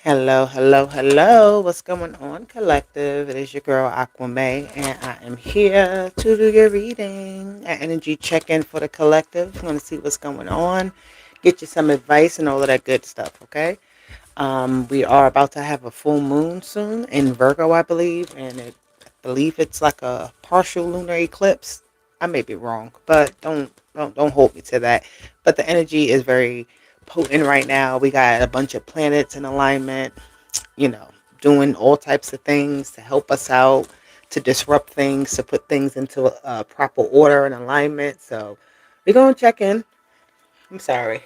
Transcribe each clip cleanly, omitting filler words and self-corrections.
Hello, hello, hello. What's going on, collective? It is your girl Aquame, and I am here to do your reading, an energy check in for the collective. I'm going to see what's going on, get you some advice, and all of that good stuff, okay? We are about to have a full moon soon in Virgo, I believe, and I believe it's like a partial lunar eclipse. I may be wrong, but don't hold me to that. But the energy is very potent right now. We got a bunch of planets in alignment, you know, doing all types of things to help us out, to disrupt things, to put things into a proper order and alignment. So we're gonna check in. I'm sorry,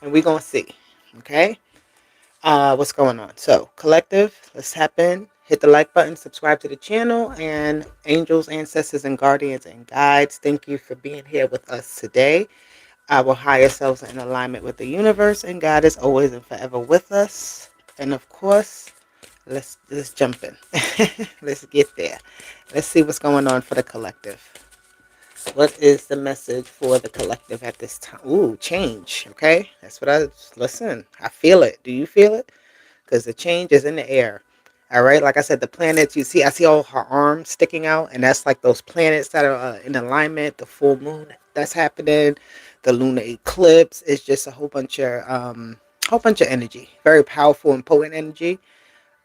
and we're gonna see. Okay. What's going on? So, collective, let's tap in, hit the like button, subscribe to the channel, and angels, ancestors, and guardians and guides, thank you for being here with us today. Our higher selves are in alignment with the universe, and God is always and forever with us. And of course, let's jump in. Let's get there. Let's see what's going on for the collective. What is the message for the collective at this time? Ooh, change. Okay, that's what I listen. I feel it. Do you feel it? Because the change is in the air. All right, like I said, the planets you see, I see all her arms sticking out, and that's like those planets that are in alignment. The full moon that's happening, the lunar eclipse. It's just a whole bunch of energy, very powerful and potent energy.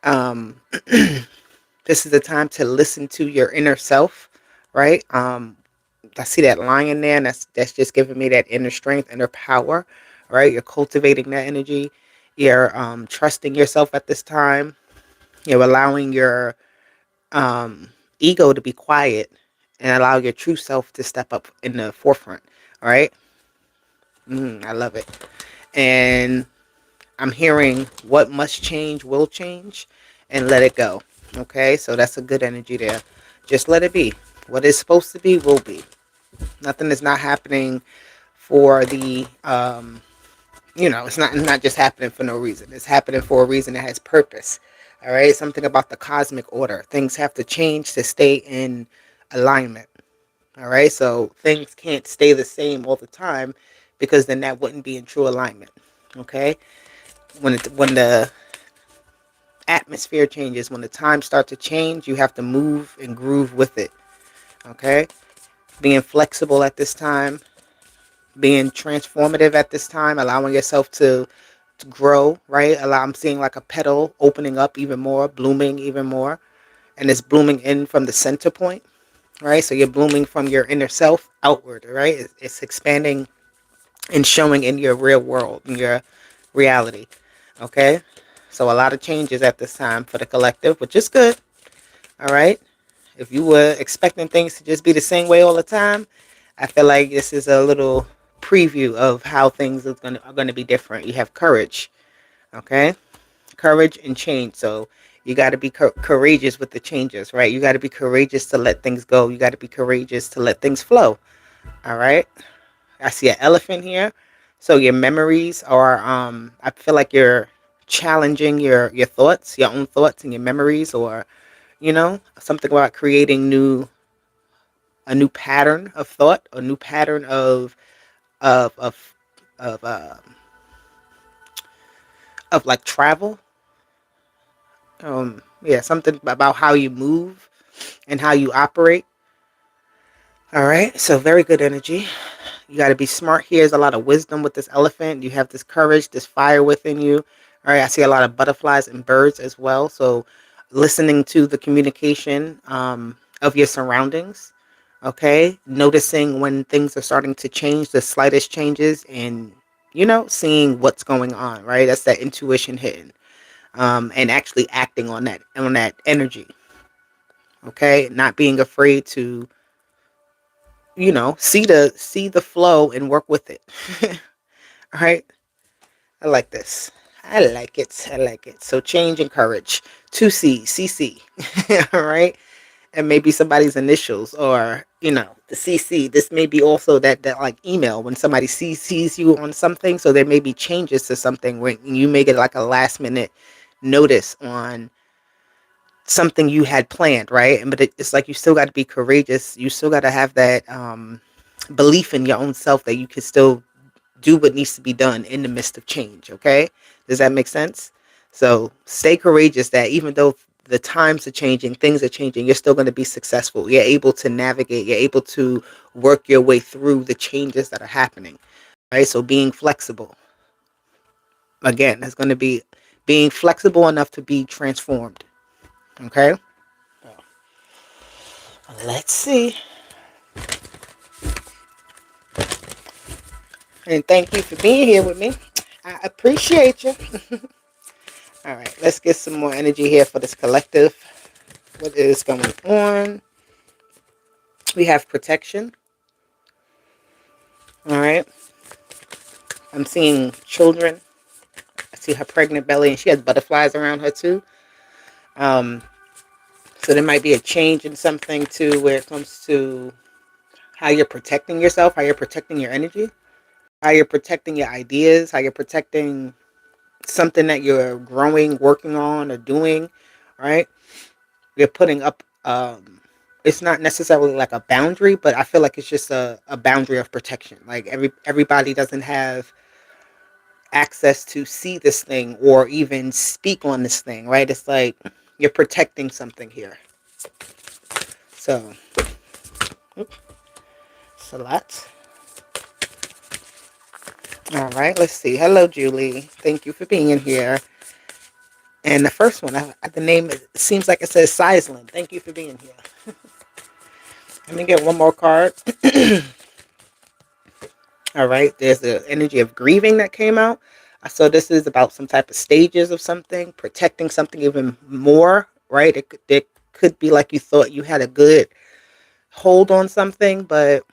Um, this is the time to listen to your inner self, right? I see that lion there, and that's just giving me that inner strength, inner power, right? You're cultivating that energy. You're trusting yourself at this time. You're allowing your ego to be quiet and allow your true self to step up in the forefront. All right. I love it. And I'm hearing what must change will change and let it go. Okay. So that's a good energy there. Just let it be. What is supposed to be will be. Nothing is not happening for the it's not just happening for no reason. It's happening for a reason that has purpose. All right, something about the cosmic order. Things have to change to stay in alignment. All right, so things can't stay the same all the time because then that wouldn't be in true alignment. Okay, when the atmosphere changes, when the times start to change, you have to move and groove with it. Okay, being flexible at this time, being transformative at this time, allowing yourself to grow, right? I'm seeing like a petal opening up even more, blooming even more, and it's blooming in from the center point, right? So you're blooming from your inner self outward, right? It's expanding and showing in your real world, in your reality, okay? So a lot of changes at this time for the collective, which is good, all right? If you were expecting things to just be the same way all the time, I feel like this is a little preview of how things are going to be different. You have courage, okay? Courage and change. So you got to be courageous with the changes, right? You got to be courageous to let things go. You got to be courageous to let things flow. All right. I see an elephant here. So your memories are, I feel like you're challenging your thoughts, your own thoughts and your memories, or, something about creating a new pattern of thought, a new pattern of, of, of, uh, of like travel. Yeah, something about how you move and how you operate. All right, so very good energy. You got to be smart here. There's a lot of wisdom with this elephant. You have this courage, this fire within you. All right, I see a lot of butterflies and birds as well. So listening to the communication of your surroundings. Okay, noticing when things are starting to change, the slightest changes, and seeing what's going on. Right, that's that intuition hitting, and actually acting on that energy. Okay, not being afraid to see the flow and work with it. All right, I like this. I like it. I like it. So change and courage. 2C, CC. All right, and maybe somebody's initials, or the CC. This may be also that like email when somebody CCs you on something. So there may be changes to something when you may get like a last minute notice on something you had planned, right? But it's like you still got to be courageous. You still got to have that belief in your own self that you can still do what needs to be done in the midst of change. Okay, does that make sense? So stay courageous that even though the times are changing, things are changing, you're still going to be successful. You're able to navigate, you're able to work your way through the changes that are happening. Right? So being flexible, again, is going to be being flexible enough to be transformed. Okay? Let's see. And thank you for being here with me. I appreciate you. All right, let's get some more energy here for this collective. What is going on? We have protection. All right. I'm seeing children. I see her pregnant belly, and she has butterflies around her too. Um, so there might be a change in something too, where it comes to how you're protecting yourself, how you're protecting your energy, how you're protecting your ideas, how you're protecting something that you're growing, working on, or doing. Right? You're putting up. It's not necessarily like a boundary, but I feel like it's just a boundary of protection. Like everybody doesn't have access to see this thing or even speak on this thing, right? It's like you're protecting something here. So, Salat. All right, let's see. Hello, Julie. Thank you for being in here. And the first one, the name seems like it says Sislin. Thank you for being here. Let me get one more card. All right, there's the energy of grieving that came out. So this is about some type of stages of something, protecting something even more, right? It could be like you thought you had a good hold on something, but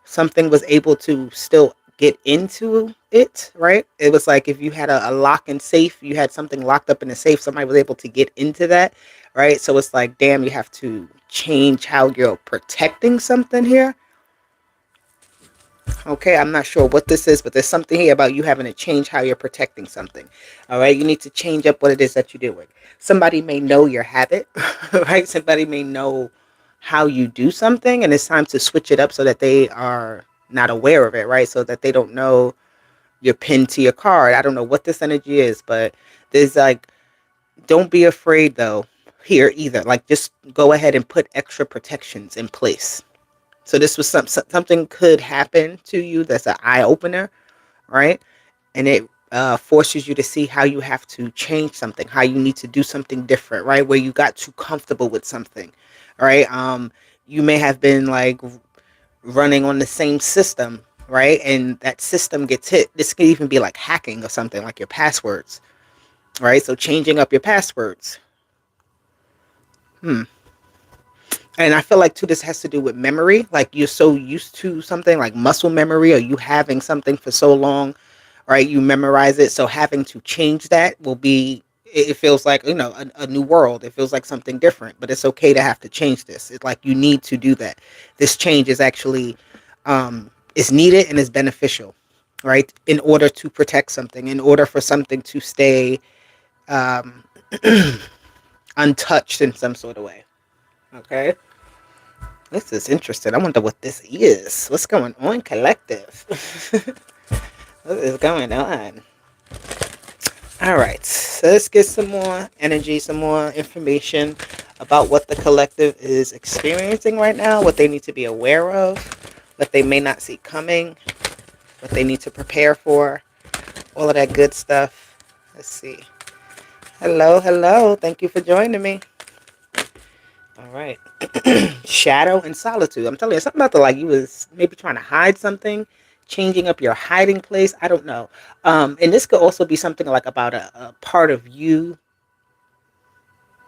something was able to still get into it, right? It was like if you had a lock and safe, you had something locked up in a safe, somebody was able to get into that, right? So it's like, damn, you have to change how you're protecting something here. Okay, I'm not sure what this is, but there's something here about you having to change how you're protecting something. All right, you need to change up what it is that you're doing. Somebody may know your habit, right? Somebody may know how you do something, and it's time to switch it up so that they are not aware of it, right? So that they don't know you're pinned to your card. I don't know what this energy is, but there's like, don't be afraid though here either. Like, just go ahead and put extra protections in place. So this was something could happen to you that's an eye opener, right? And it forces you to see how you have to change something, how you need to do something different, right? Where you got too comfortable with something, right? You may have been like running on the same system, right? And that system gets hit. This could even be like hacking or something, like your passwords, right? So changing up your passwords. And I feel like too, this has to do with memory. Like you're so used to something like muscle memory, or you having something for so long, right? You memorize it. So having to change that will be, it feels like, a new world. It feels like something different, but it's okay to have to change this. It's like you need to do that. This change is actually, is needed and is beneficial, right? In order to protect something, in order for something to stay um, untouched in some sort of way. Okay. This is interesting. I wonder what this is. What's going on, collective? What is going on? All right. So let's get some more energy, some more information about what the collective is experiencing right now, what they need to be aware of, what they may not see coming, what they need to prepare for, all of that good stuff. Let's see. Hello, hello. Thank you for joining me. All right. Shadow and solitude. I'm telling you, something about you was maybe trying to hide something, changing up your hiding place. I don't know. And this could also be something like about a part of you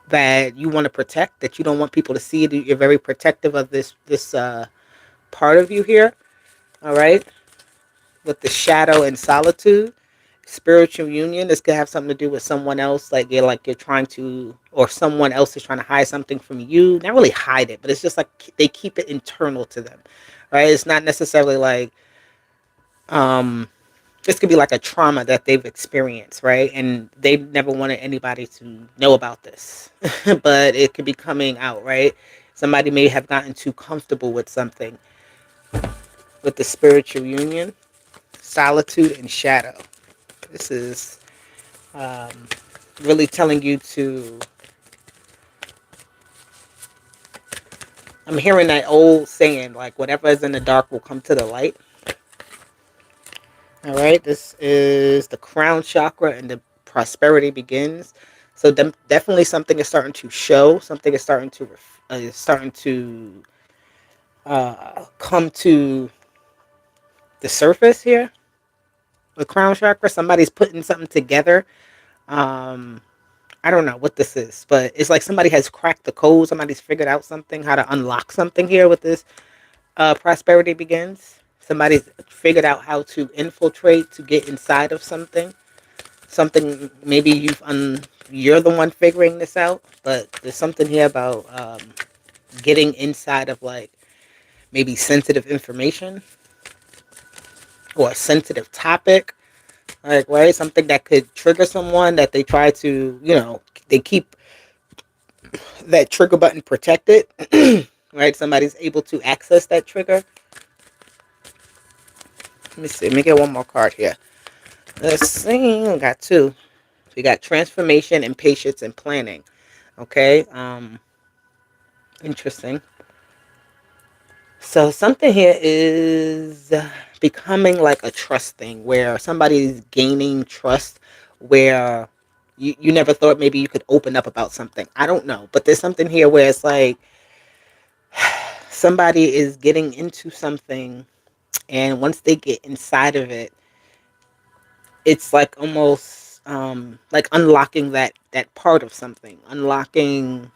that you want to protect, that you don't want people to see. You're very protective of this part of you here. All right. With the shadow and solitude. Spiritual union, this could have something to do with someone else, like you're trying to, or someone else is trying to hide something from you. Not really hide it, but it's just like they keep it internal to them, right? It's not necessarily like this could be like a trauma that they've experienced, right? And they never wanted anybody to know about this, but it could be coming out, right? Somebody may have gotten too comfortable with something. With the spiritual union, solitude and shadow, this is really telling you to, I'm hearing that old saying, like, whatever is in the dark will come to the light. All right, this is the crown chakra and the prosperity begins. So definitely something is starting to show. Something is starting to come to the surface here. The crown chakra. Somebody's putting something together. Um, I don't know what this is, but it's like somebody has cracked the code. Somebody's figured out something, how to unlock something here with this prosperity begins. Somebody's figured out how to infiltrate to get inside of something. Something maybe you're the one figuring this out, but there's something here about getting inside of like maybe sensitive information or a sensitive topic, like right, something that could trigger someone that they try to, they keep that trigger button protected. Right, somebody's able to access that trigger. Let me see. Let me get one more card here. Let's see. We got two. We got transformation and patience and planning. Okay. Interesting. So something here is becoming like a trust thing where somebody's gaining trust where you never thought maybe you could open up about something. I don't know. But there's something here where it's like somebody is getting into something, and once they get inside of it, it's like almost like unlocking that part of something, unlocking.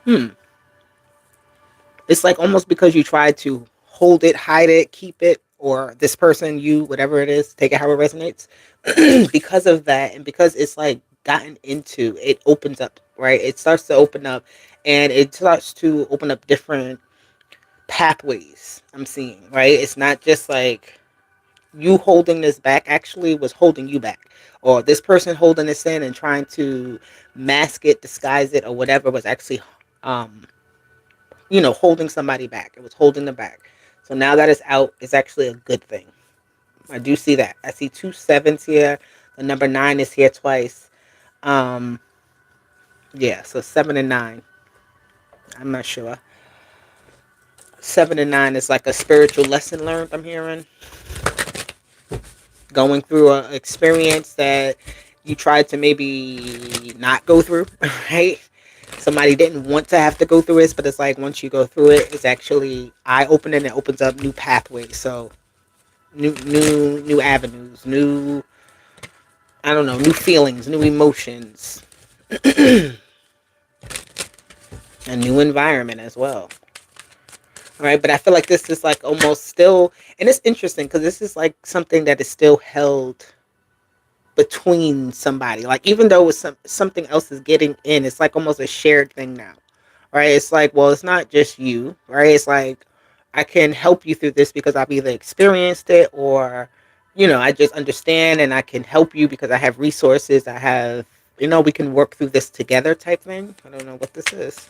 Hmm. It's like almost because you try to hold it, hide it, keep it, or this person, you, whatever it is, take it how it resonates. Because of that, and because it's like gotten into, it opens up, right? It starts to open up, and it starts to open up different pathways. I'm seeing, right? It's not just like you holding this back actually was holding you back, or this person holding this in and trying to mask it, disguise it, or whatever was actually um holding somebody back. It was holding them back. So now that it's out, it's actually a good thing. I do see that. I see two sevens here. The number 9 is here twice. um yeah, so 7 and 9, I'm not sure. 7 and 9 is like a spiritual lesson learned, I'm hearing. Going through an experience that you tried to maybe not go through, right? Somebody didn't want to have to go through this, but it's like once you go through it, it's actually eye-opening. It opens up new pathways. So new avenues, new, I don't know, new feelings, new emotions, a new environment as well. All right, but I feel like this is like almost still, and it's interesting because this is like something that is still held between somebody. Like even though it's something else is getting in, it's like almost a shared thing now. Right? It's like, well, it's not just you, right? It's like I can help you through this because I've either experienced it or I just understand, and I can help you because I have resources. I have, we can work through this together type thing. I don't know what this is.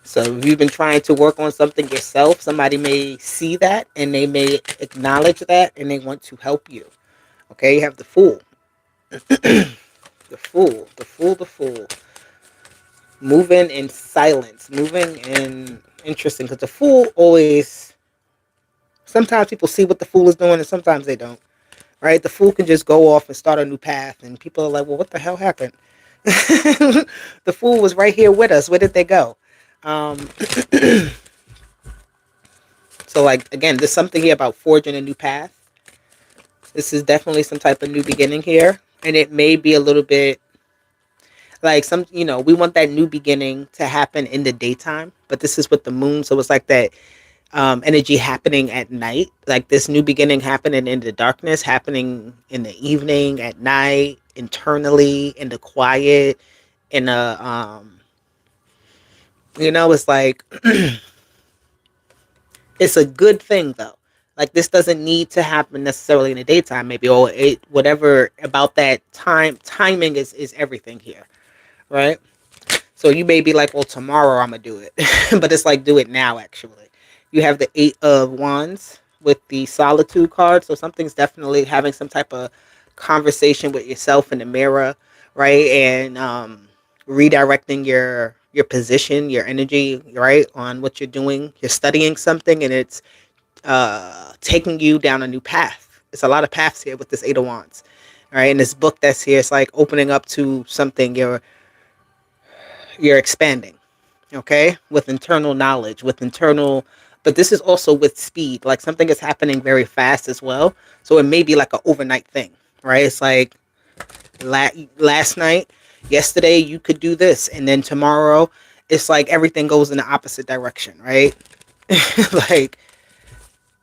So if you've been trying to work on something yourself, somebody may see that and they may acknowledge that and they want to help you. Okay, you have the fool. The fool. Moving in silence, moving in interesting, because the fool always, sometimes people see what the fool is doing and sometimes they don't, right? The fool can just go off and start a new path and people are like, well, what the hell happened? The fool was right here with us. Where did they go? Um, so like, again, there's something here about forging a new path. This is definitely some type of new beginning here, and it may be a little bit like we want that new beginning to happen in the daytime, but this is with the moon, so it's like that energy happening at night, like this new beginning happening in the darkness, happening in the evening, at night, internally, in the quiet, in a it's like it's a good thing though. Like this doesn't need to happen necessarily in the daytime, maybe, or it whatever about that timing is everything here, right? So you may be like, well, tomorrow I'm gonna do it, but it's like do it now. Actually, you have the 8 of Wands. with the solitude card. So something's definitely having some type of conversation with yourself in the mirror, right? And redirecting your position, your energy, right, on what you're doing. You're studying something, and it's taking you down a new path. It's a lot of paths here with this Eight of Wands, right? And this book that's here, it's like opening up to something you're expanding, okay, with internal knowledge, with internal, but this is also with speed. Like something is happening very fast as well. So it may be like an overnight thing, right? It's like last night, yesterday, you could do this, and then tomorrow, it's like everything goes in the opposite direction, right? Like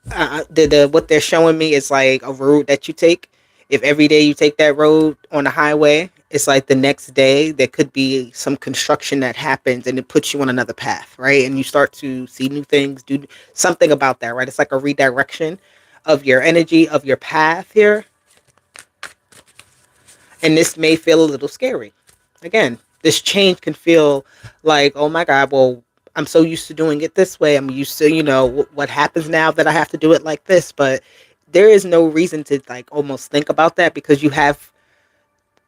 the what they're showing me is like a road that you take. If every day you take that road on the highway, it's like the next day there could be some construction that happens and it puts you on another path, right? And you start to see new things, do something about that, right? It's like a redirection of your energy, of your path here. And this may feel a little scary. Again, this change can feel like, oh my God, well, I'm so used to doing it this way. I'm used to, what happens now that I have to do it like this. But there is no reason to like almost think about that, because you have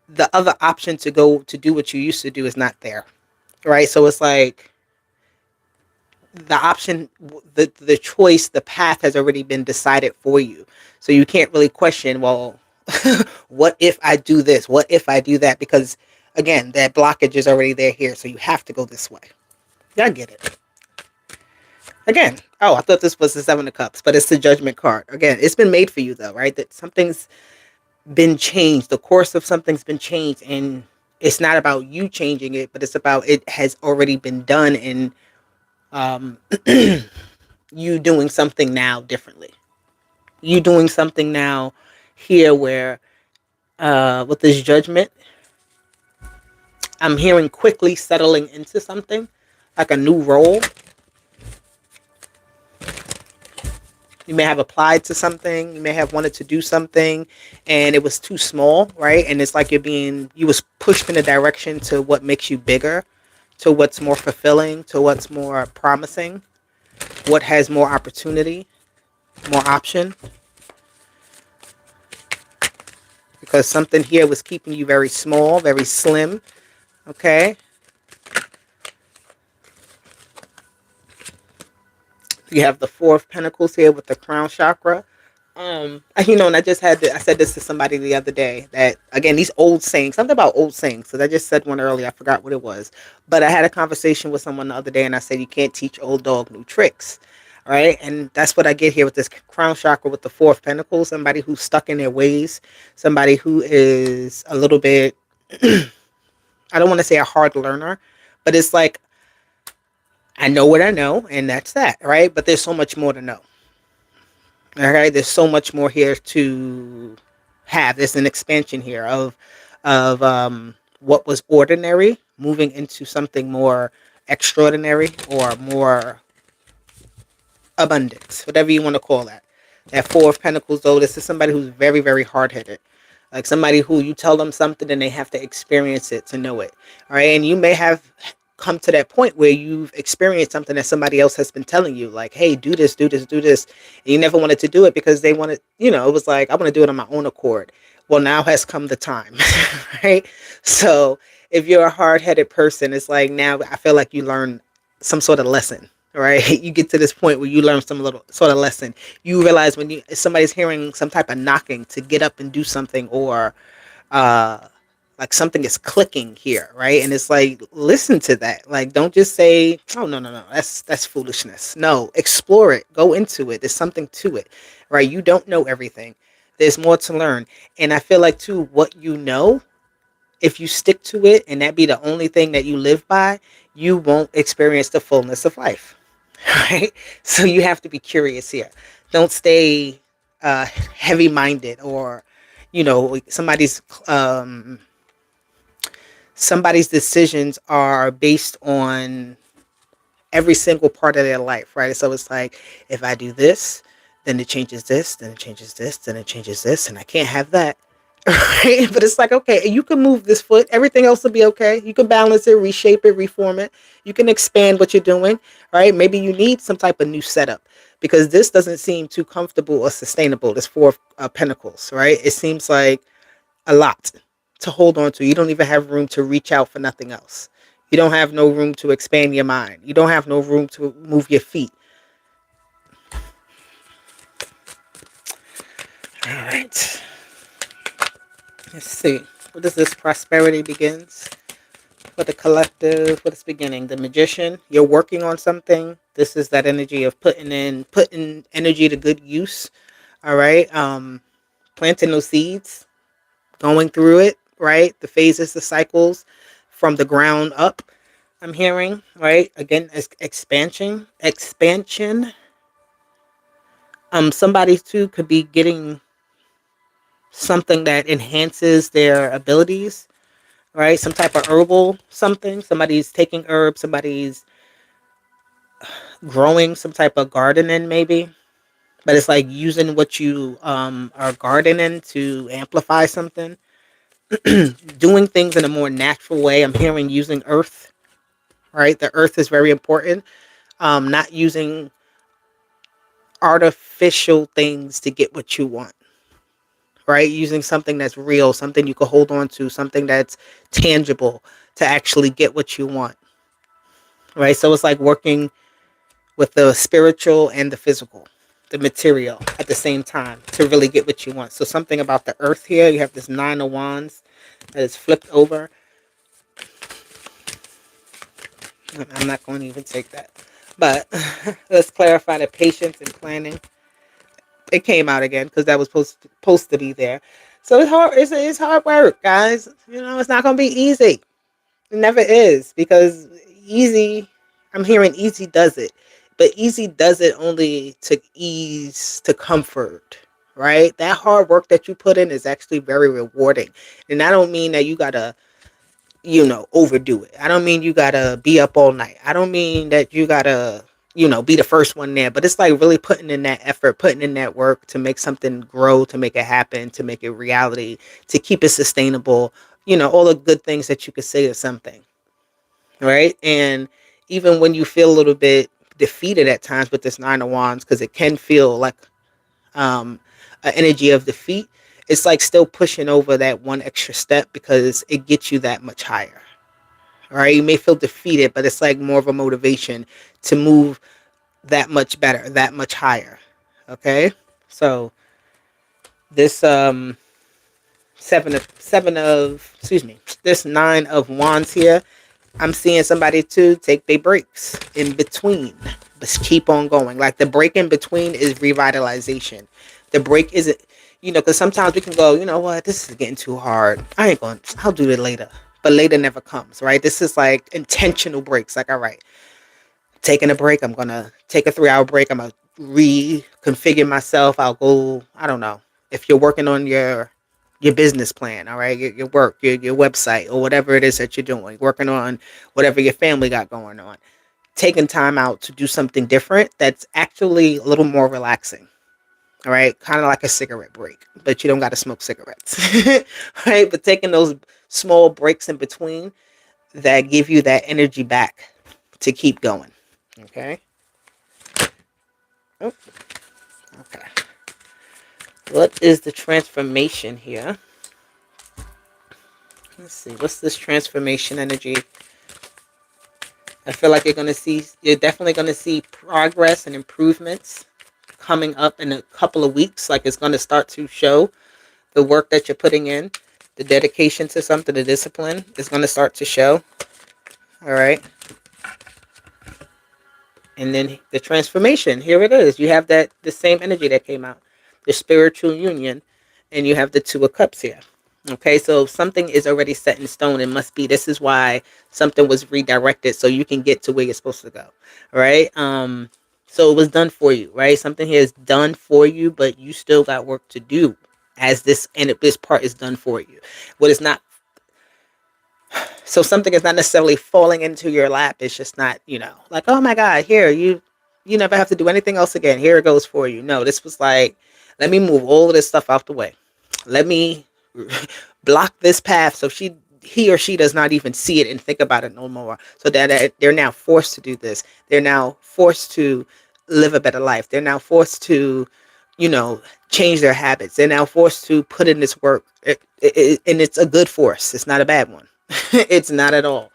the other option to go to do what you used to do is not there. Right. So it's like the option, the choice, the path has already been decided for you. So you can't really question, well, what if I do this? What if I do that? Because again, that blockage is already there here. So you have to go this way. Yeah, I get it. Again, oh, I thought this was the Seven of Cups, but it's the Judgment card. Again, it's been made for you though, right? That something's been changed. The course of something's been changed, and it's not about you changing it, but it's about it has already been done, and um, you doing something now differently. You doing something now here where with this Judgment, I'm hearing quickly settling into something like a new role. You may have applied to something, you may have wanted to do something and it was too small, right? And it's like you was pushed in a direction to what makes you bigger, to what's more fulfilling, to what's more promising, what has more opportunity, more option. Because something here was keeping you very small, very slim, okay? You have the Four of Pentacles here with the crown chakra. And I I said this to somebody the other day that, again, these old sayings, something about old sayings, because I just said one earlier, I forgot what it was. But I had a conversation with someone the other day and I said, you can't teach old dog new tricks, right? And that's what I get here with this crown chakra with the Four of Pentacles, somebody who's stuck in their ways, somebody who is a little bit, I don't want to say a hard learner, but it's like, I know what I know, and that's that, right? But there's so much more to know. Okay, there's so much more here to have. There's an expansion here of what was ordinary moving into something more extraordinary or more abundance, whatever you want to call that. That Four of Pentacles, though, this is somebody who's very, very hard-headed. Like somebody who you tell them something and they have to experience it to know it. All right. And you may have come to that point where you've experienced something that somebody else has been telling you, like, hey, do this, do this, do this. And you never wanted to do it because they wanted, it was like, I want to do it on my own accord. Well, now has come the time, right? So if you're a hard-headed person, it's like now I feel like you learn some sort of lesson, right? You get to this point where you learn some little sort of lesson. You realize when somebody's hearing some type of knocking to get up and do something, or uh like something is clicking here, right? And it's like, listen to that. Like, don't just say, oh, no, that's foolishness. No, explore it, go into it. There's something to it, right? You don't know everything. There's more to learn. And I feel like too, what you know, if you stick to it and that be the only thing that you live by, you won't experience the fullness of life. Right? So you have to be curious here. Don't stay heavy minded, or somebody's somebody's decisions are based on every single part of their life, right? So it's like, if I do this, then it changes this, then it changes this, then it changes this, and I can't have that. Right? But it's like, okay, you can move this foot, everything else will be okay. You can balance it, reshape it, reform it. You can expand what you're doing, right? Maybe you need some type of new setup. because this doesn't seem too comfortable or sustainable. This Four of Pentacles, right? It seems like a lot to hold on to. You don't even have room to reach out for nothing else. You don't have no room to expand your mind. You don't have no room to move your feet. All right. Let's see. What is this? Prosperity begins for the collective. What is beginning? The Magician. You're working on something. This is that energy of putting energy to good use. All right. Planting those seeds, going through it, right? The phases, the cycles from the ground up. I'm hearing, right? Again, expansion. Somebody too could be getting something that enhances their abilities, right? Some type of herbal something. Somebody's taking herbs. Somebody's growing some type of gardening, maybe. But it's like using what you are gardening to amplify something. Doing things in a more natural way. I'm hearing using earth, right? The earth is very important. Not using artificial things to get what you want, right? Using something that's real, something you can hold on to, something that's tangible to actually get what you want, right? So it's like working with the spiritual and the physical, the material at the same time to really get what you want. So something about the earth here, you have this Nine of Wands that is flipped over. I'm not going to even take that. But let's clarify the patience and planning. It came out again because that was supposed to be there. So it's hard. It's hard work, guys. You know, it's not going to be easy. It never is, because easy, I'm hearing easy does it. But easy does it only to ease, to comfort, right? That hard work that you put in is actually very rewarding. And I don't mean that you got to, overdo it. I don't mean you gotta be up all night. I don't mean that you gotta, be the first one there. But it's like really putting in that effort, putting in that work to make something grow, to make it happen, to make it reality, to keep it sustainable. All the good things that you could say to something, right? And even when you feel a little bit defeated at times with this Nine of Wands, because it can feel like an energy of defeat, it's like still pushing over that one extra step because it gets you that much higher. All right, you may feel defeated, but it's like more of a motivation to move that much better, that much higher. Okay, so this this Nine of Wands here, I'm seeing somebody to take their breaks in between, but keep on going. Like the break in between is revitalization. The break isn't, because sometimes we can go, you know what, this is getting too hard. I'll do it later. But later never comes, right? This is like intentional breaks. Like, all right, taking a break. I'm going to take a 3-hour break. I'm going to reconfigure myself. I'll go, I don't know. If you're working on your business plan, all right, your work, your website, or whatever it is that you're doing, working on whatever your family got going on, taking time out to do something different that's actually a little more relaxing. All right, kind of like a cigarette break, but you don't got to smoke cigarettes, right? But taking those small breaks in between that give you that energy back to keep going. Okay. Oh, okay. What is the transformation here? Let's see. What's this transformation energy? I feel like you're definitely going to see progress and improvements coming up in a couple of weeks. Like it's going to start to show the work that you're putting in, the dedication to something, the discipline is going to start to show. All right. And then the transformation, here it is. You have the same energy that came out, the spiritual union, and you have the Two of Cups here. Okay, so something is already set in stone. It must be. This is why something was redirected so you can get to where you're supposed to go. All right. So it was done for you, right? Something here is done for you, but you still got work to do as this part is done for you. What is not, so something is not necessarily falling into your lap. It's just not, like, oh my God, here, you never have to do anything else again. Here it goes for you. No, this was like, let me move all of this stuff out the way. Let me block this path so he or she does not even see it and think about it no more. So that they're now forced to do this. They're now forced to live a better life. They're now forced to, you know, change their habits. They're now forced to put in this work. And it's a good force. It's not a bad one. It's not at all.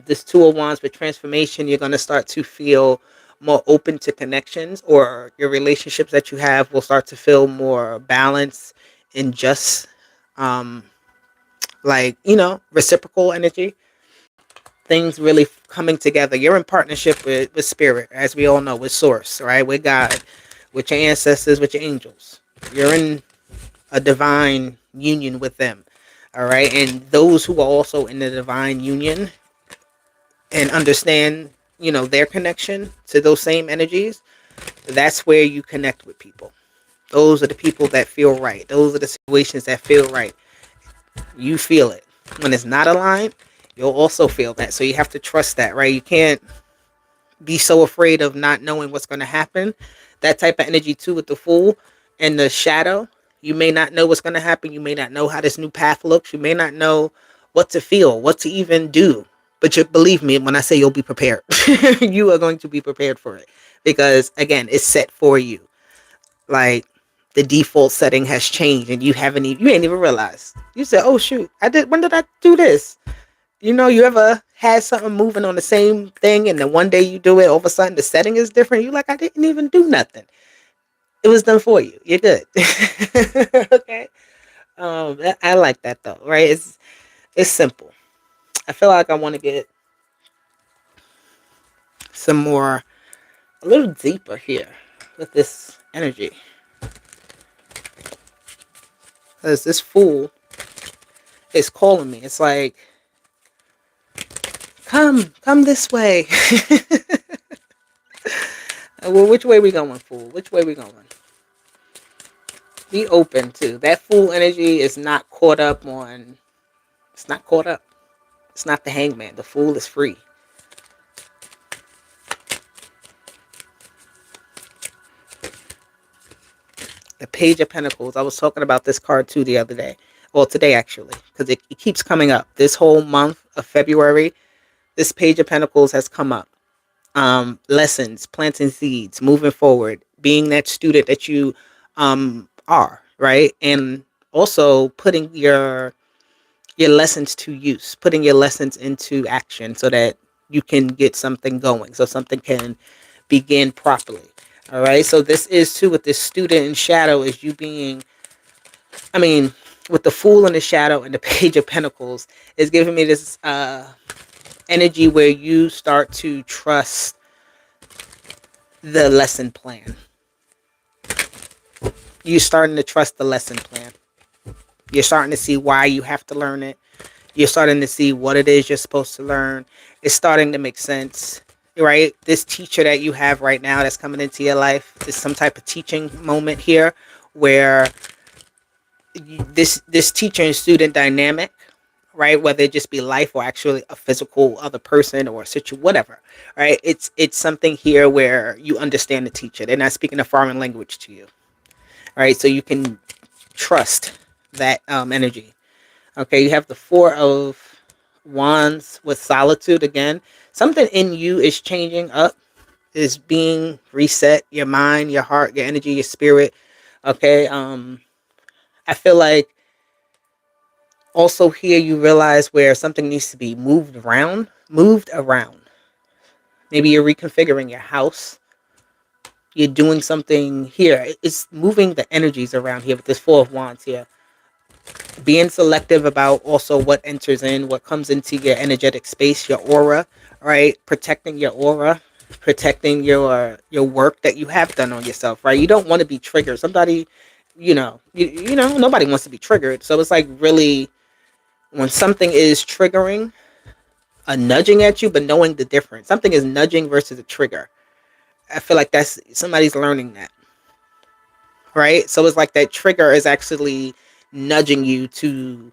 This Two of Wands with transformation, you're going to start to feel more open to connections, or your relationships that you have will start to feel more balanced and just, um, like, you know, reciprocal energy. Things really coming together. You're in partnership with spirit, as we all know, with source, right? With God, with your ancestors, with your angels. You're in a divine union with them. All right. And those who are also in the divine union and understand, you know, their connection to those same energies, that's where you connect with people. Those are the people that feel right. Those are the situations that feel right. You feel it. When it's not aligned, you'll also feel that. So you have to trust that, right? You can't be so afraid of not knowing what's going to happen. That type of energy too with the Fool and the Shadow. You may not know what's going to happen. You may not know how this new path looks. You may not know what to feel, what to even do. But believe me when I say you'll be prepared. You are going to be prepared for it, because again, it's set for you. Like, the default setting has changed, and you ain't even realized. You said, "Oh shoot, I did. When did I do this?" You know, you ever had something moving on the same thing, and then one day you do it, all of a sudden the setting is different. You like, I didn't even do nothing. It was done for you. You're good. Okay. I like that though, right? It's simple. I feel like I want to get some more, a little deeper here with this energy, because this Fool is calling me. It's like, come this way. Well, which way we going, Fool? Which way we going? Be open to that. Fool energy is not caught up on. It's not caught up. It's not the Hangman. The Fool is free. The Page of Pentacles. I was talking about this card too the other day. Well, today actually, because it keeps coming up. This whole month of February, this Page of Pentacles has come up. Lessons, planting seeds, moving forward, being that student that you are, right? And also putting your lessons to use, putting your lessons into action so that you can get something going, so something can begin properly. All right. So this is too with this student in shadow, is you being, I mean, with the Fool in the shadow and the Page of Pentacles is giving me this energy where you start to trust the lesson plan. You're starting to trust the lesson plan. You're starting to see why you have to learn it. You're starting to see what it is you're supposed to learn. It's starting to make sense, right? This teacher that you have right now that's coming into your life is some type of teaching moment here where this teacher and student dynamic, right? Whether it just be life or actually a physical other person or a situation, whatever, right? It's something here where you understand the teacher. They're not speaking a foreign language to you, right? So you can trust that energy. Okay, you have the Four of Wands with solitude again. Something in you is changing up, is being reset. Your mind, your heart, your energy, your spirit. Okay, I feel like also here you realize where something needs to be moved around. Moved around. Maybe you're reconfiguring your house. You're doing something here. It's moving the energies around here with this Four of Wands here. Being selective about also what enters in, what comes into your energetic space, your aura, right? Protecting your aura, protecting your work that you have done on yourself, right? You don't want to be triggered. Somebody, you know, nobody wants to be triggered. So it's like, really, when something is triggering, a nudging at you, but knowing the difference. Something is nudging versus a trigger. I feel like that's somebody's learning that, right? So it's like that trigger is actually nudging you to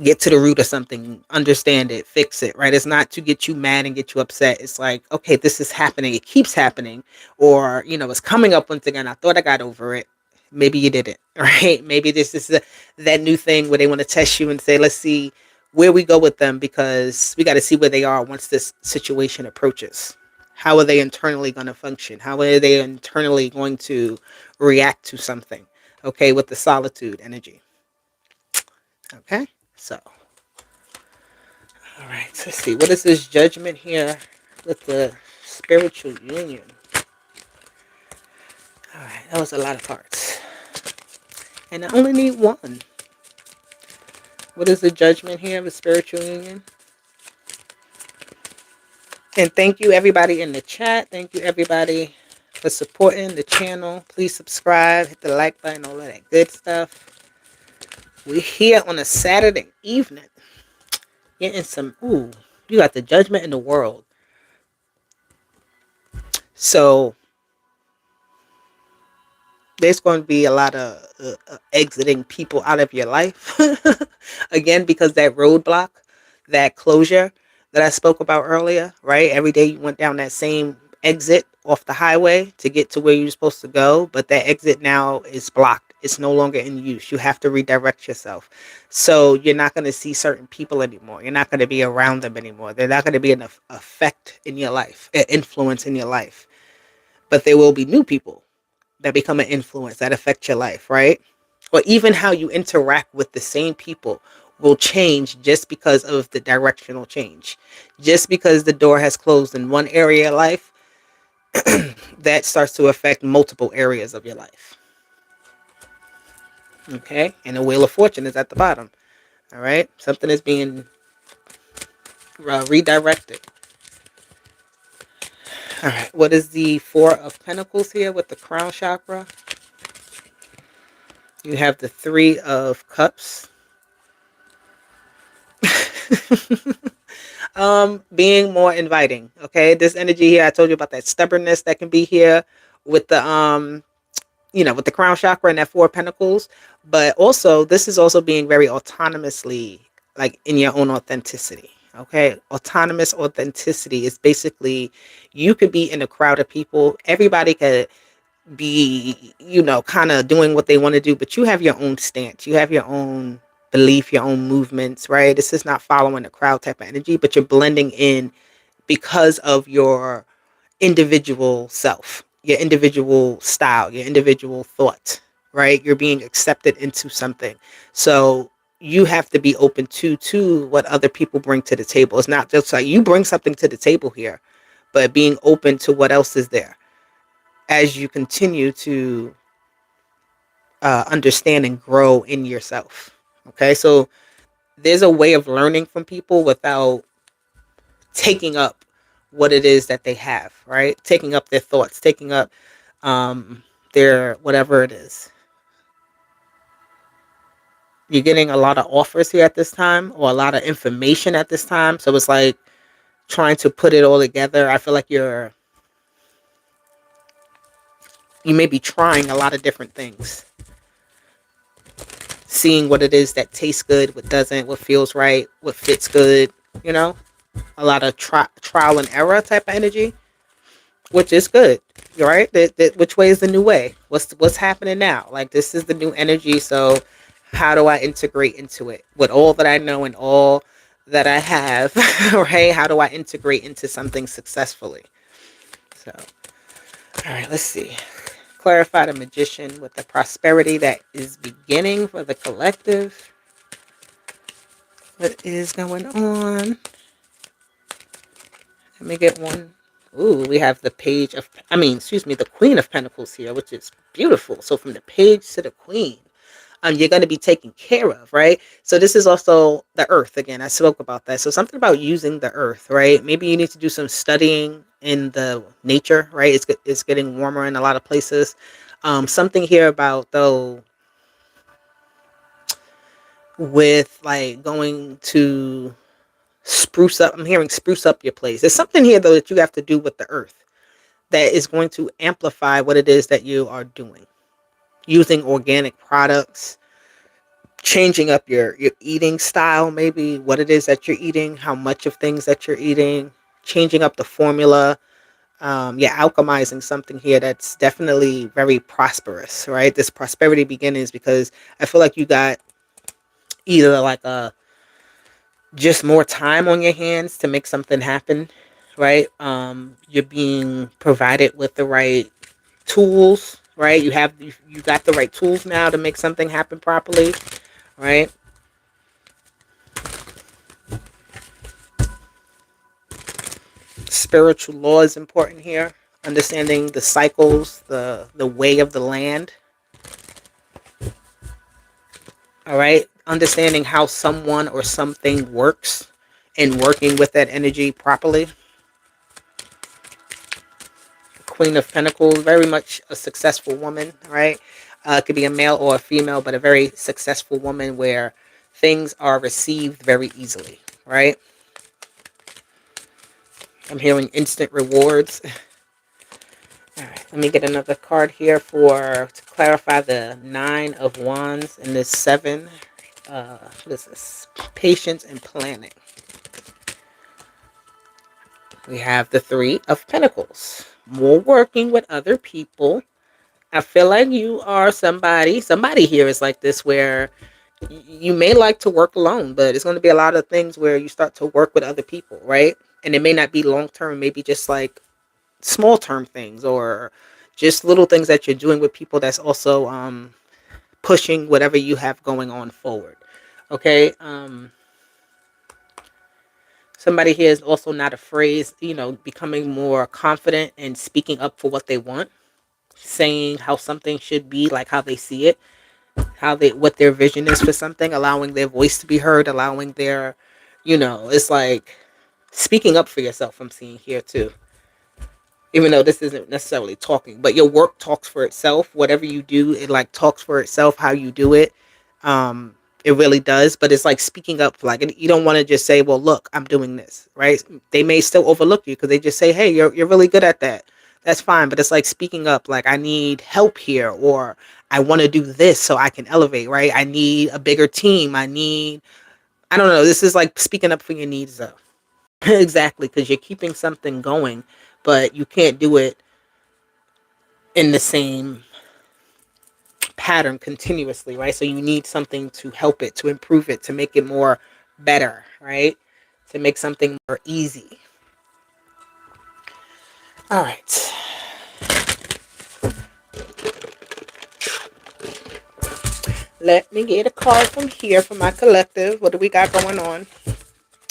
get to the root of something, understand it, fix it, right? It's not to get you mad and get you upset. It's like, okay, this is happening. It keeps happening. Or, you know, it's coming up once again. I thought I got over it. Maybe you didn't, right? Maybe this is that new thing where they want to test you and say, let's see where we go with them, because we got to see where they are once this situation approaches. How are they internally going to function? How are they internally going to react to something? Okay, with the solitude energy. Okay, so, all right, so let's see. What is this judgment here with the spiritual union? All right, that was a lot of parts. And I only need one. What is the judgment here with spiritual union? And thank you, everybody in the chat. Thank you, everybody, for supporting the channel. Please subscribe, hit the like button, all of that good stuff. We're here on a Saturday evening. Getting some, ooh, you got the judgment in the world. So there's going to be a lot of exiting people out of your life. Again, because that roadblock, that closure that I spoke about earlier, right? Every day you went down that same exit off the highway to get to where you're supposed to go, but that exit now is blocked. It's no longer in use. You have to redirect yourself. So you're not going to see certain people anymore. You're not going to be around them anymore. They're not going to be an effect in your life, an influence in your life. But there will be new people that become an influence that affect your life, right? Or even how you interact with the same people will change just because of the directional change. Just because the door has closed in one area of life, that starts to affect multiple areas of your life. Okay? And the Wheel of Fortune is at the bottom. All right? Something is being redirected. All right. What is the Four of Pentacles here with the crown chakra? You have the Three of Cups. Being more inviting. Okay, this energy here, I told you about that stubbornness that can be here with the with the crown chakra and that Four of Pentacles. But also, this is also being very autonomously, like in your own authenticity. Okay, autonomous authenticity is basically you could be in a crowd of people. Everybody could be, kind of doing what they want to do, but you have your own stance. You have your own belief, your own movements, right? This is not following the crowd type of energy, but you're blending in because of your individual self, your individual style, your individual thought, right? You're being accepted into something. So you have to be open to what other people bring to the table. It's not just like you bring something to the table here, but being open to what else is there as you continue to understand and grow in yourself. Okay, so there's a way of learning from people without taking up what it is that they have, right? Taking up their thoughts, taking up their whatever it is. You're getting a lot of offers here at this time, or a lot of information at this time. So it's like trying to put it all together. I feel like you may be trying a lot of different things, seeing what it is that tastes good, what doesn't, what feels right, what fits good, you know? A lot of trial and error type of energy, which is good, right? Which way is the new way? What's happening now? Like, this is the new energy, so how do I integrate into it? With all that I know and all that I have, right? How do I integrate into something successfully? So, all right, let's see. Clarify the Magician with the prosperity that is beginning for the collective. What is going on? Let me get one. Ooh, we have the the Queen of Pentacles here, which is beautiful. So from the page to the Queen, you're going to be taken care of, right? So this is also the Earth. Again, I spoke about that. So something about using the Earth, right? Maybe you need to do some studying in the nature, right? It's getting warmer in a lot of places. Something here about, though, with like going to spruce up. I'm hearing spruce up your place. There's something here, though, that you have to do with the Earth that is going to amplify what it is that you are doing. Using organic products, changing up your eating style, maybe what it is that you're eating, how much of things that you're eating, changing up the formula. Alchemizing something here that's definitely very prosperous, right? This prosperity beginnings, because I feel like you got either like just more time on your hands to make something happen, right? You're being provided with the right tools, right? You got the right tools now to make something happen properly, right? Spiritual law is important here. Understanding the cycles, the way of the land, all right? Understanding how someone or something works and working with that energy properly. Queen of Pentacles, very much a successful woman, right? It could be a male or a female, but a very successful woman where things are received very easily, right? I'm hearing instant rewards. All right, let me get another card here to clarify the Nine of Wands and this Seven. What is this? Patience and planning. We have the Three of Pentacles. More working with other people. I feel like you are somebody here is like this where you may like to work alone, but it's going to be a lot of things where you start to work with other people, right? And it may not be long term, maybe just like small term things or just little things that you're doing with people that's also pushing whatever you have going on forward. Okay. Somebody here is also not afraid, becoming more confident and speaking up for what they want, saying how something should be, like how they see it, what their vision is for something, allowing their voice to be heard, allowing their, it's like speaking up for yourself. I'm seeing here too, even though this isn't necessarily talking, but your work talks for itself. Whatever you do, it like talks for itself. How you do it, it really does. But it's like speaking up, like, and you don't want to just say, well, look, I'm doing this, right? They may still overlook you because they just say, hey, you're really good at that. That's fine. But it's like speaking up, like, I need help here, or I want to do this so I can elevate, right? I need a bigger team. I don't know. This is like speaking up for your needs though. Exactly, because you're keeping something going, but you can't do it in the same pattern continuously, right? So you need something to help it, to improve it, to make it more better, right? To make something more easy. All right. Let me get a card from here for my collective. What do we got going on?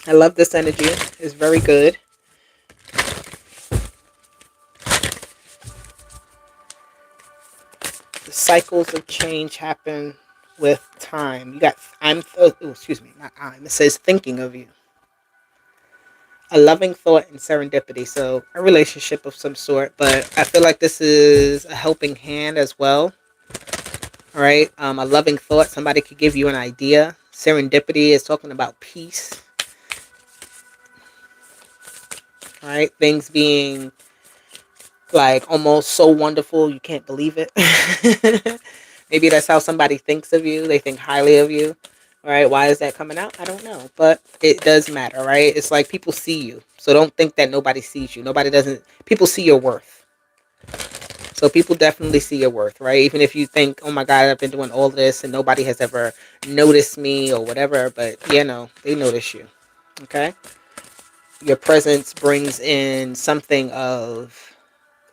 I love this energy. It's very good. The cycles of change happen with time. You got, excuse me, not I'm. It says thinking of you. A loving thought and serendipity. So a relationship of some sort, but I feel like this is a helping hand as well. All right. A loving thought. Somebody could give you an idea. Serendipity is talking about peace. All right. Things being like almost so wonderful you can't believe it. Maybe that's how somebody thinks of you. They think highly of you. All right. Why is that coming out? I don't know. But it does matter, right? It's like people see you. So don't think that nobody sees you. People see your worth. So people definitely see your worth, right? Even if you think, oh my God, I've been doing all this and nobody has ever noticed me or whatever. But, they notice you. Okay. Your presence brings in something of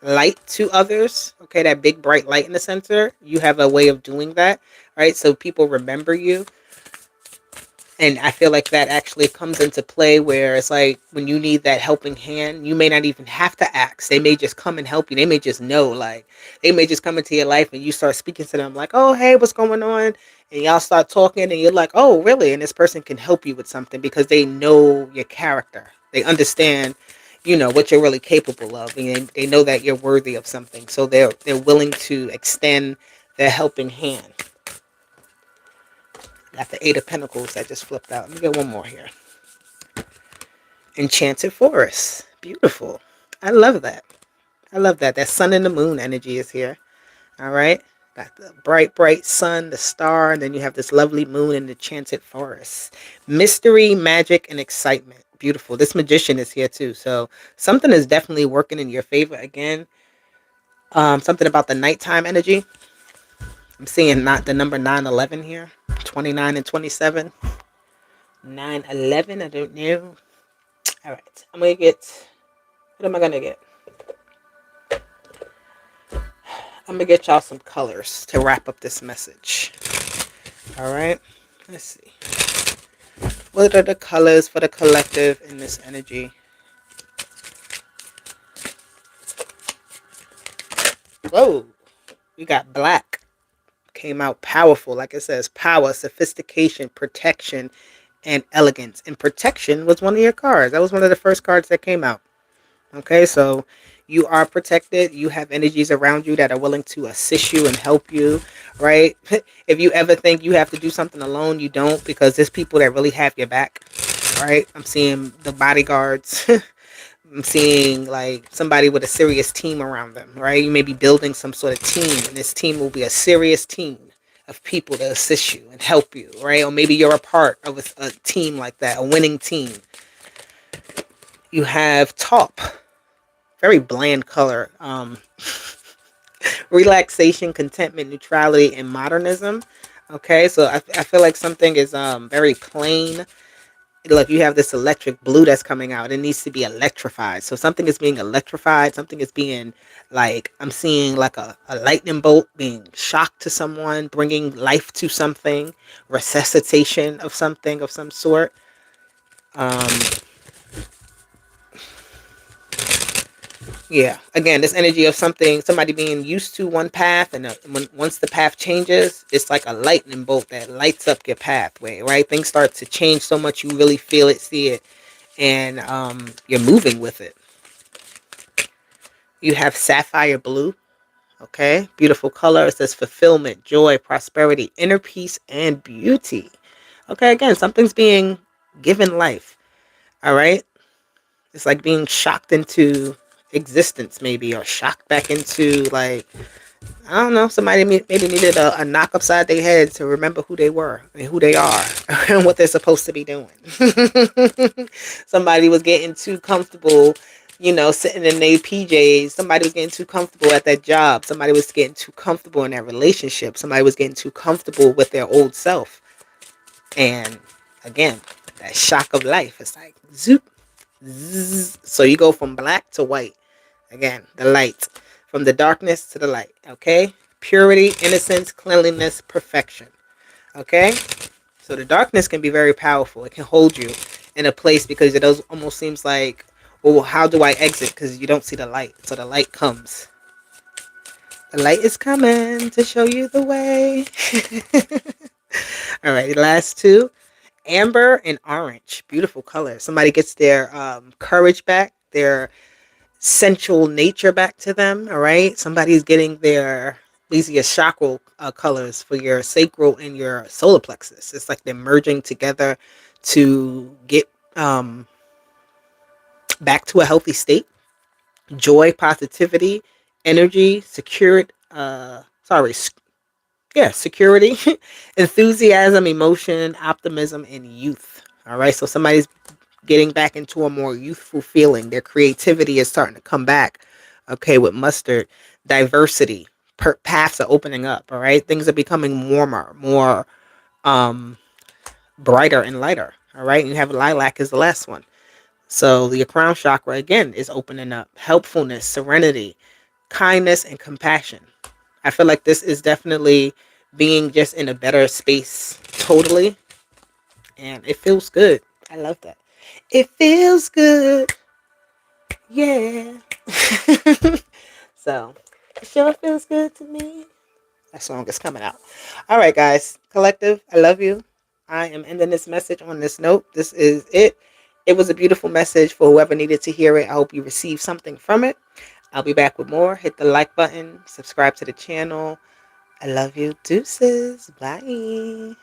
light to others. Okay. That big bright light in the center. You have a way of doing that, right? So people remember you. And I feel like that actually comes into play where it's like when you need that helping hand, you may not even have to ask. They may just come and help you. They may just know, like, they may just come into your life and you start speaking to them like, oh, hey, what's going on? And y'all start talking and you're like, oh, really? And this person can help you with something because they know your character. They understand, what you're really capable of. And they know that you're worthy of something. So they're willing to extend their helping hand. Got the Eight of Pentacles that just flipped out. Let me get one more here. Enchanted Forest. Beautiful. I love that. I love that. That sun and the moon energy is here. All right. Got the bright, bright sun, the star, and then you have this lovely moon in the enchanted forest. Mystery, magic, and excitement. Beautiful. This magician is here too. So something is definitely working in your favor again. Something about the nighttime energy. I'm seeing not the number 911 here. 29 and 27. 911. I don't know. All right. I'm going to get What am I gonna get? I'm gonna get y'all some colors to wrap up this message. All right. Let's see. What are the colors for the collective in this energy? Whoa. We got black. Came out powerful. Like it says, power, sophistication, protection, and elegance. And protection was one of your cards. That was one of the first cards that came out. Okay, so you are protected. You have energies around you that are willing to assist you and help you, right? If you ever think you have to do something alone, you don't, because there's people that really have your back, right? I'm seeing the bodyguards. I'm seeing like somebody with a serious team around them, right? You may be building some sort of team, and this team will be a serious team of people to assist you and help you, right? Or maybe you're a part of a team like that, a winning team. You have top, very bland color. Relaxation, contentment, neutrality, and modernism. Okay, so I feel like something is very plain. Look, you have this electric blue that's coming out. It needs to be electrified. So something is being electrified. Something is being like, I'm seeing like a lightning bolt being shocked to someone, bringing life to something, resuscitation of something of some sort. Um, Yeah. Again, this energy of somebody being used to one path, and once the path changes, it's like a lightning bolt that lights up your pathway, right? Things start to change so much you really feel it, see it, and you're moving with it. You have sapphire blue. Okay. Beautiful color. It says fulfillment, joy, prosperity, inner peace, and beauty. Okay. Again, something's being given life. All right. It's like being shocked into existence, maybe, or shocked back into, like, I don't know, somebody maybe needed a knock upside their head to remember who they were and who they are and what they're supposed to be doing. Somebody was getting too comfortable, sitting in their PJs. Somebody was getting too comfortable at that job. Somebody was getting too comfortable in that relationship. Somebody was getting too comfortable with their old self. And again, that shock of life, it's like zoop, zzz. So you go from black to white. Again, the light. From the darkness to the light. Okay? Purity, innocence, cleanliness, perfection. Okay? So the darkness can be very powerful. It can hold you in a place because it does almost seems like, well, how do I exit? Because you don't see the light. So the light comes. The light is coming to show you the way. All right, last two. Amber and orange. Beautiful color. Somebody gets their courage back, their sensual nature back to them. All right. Somebody's getting their, these are your chakra colors for your sacral and your solar plexus. It's like they're merging together to get back to a healthy state. Joy, positivity, energy, security, enthusiasm, emotion, optimism, and youth. All right. So somebody's getting back into a more youthful feeling. Their creativity is starting to come back. Okay, with mustard, diversity, paths are opening up. All right, things are becoming warmer, more brighter and lighter. All right, and you have lilac is the last one. So your crown chakra again is opening up. Helpfulness, serenity, kindness, and compassion. I feel like this is definitely being just in a better space totally, and it feels good. I love that. It feels good. Yeah. So, it sure feels good to me. That song is coming out. All right, guys. Collective, I love you. I am ending this message on this note. This is it. It was a beautiful message for whoever needed to hear it. I hope you received something from it. I'll be back with more. Hit the like button. Subscribe to the channel. I love you. Deuces. Bye.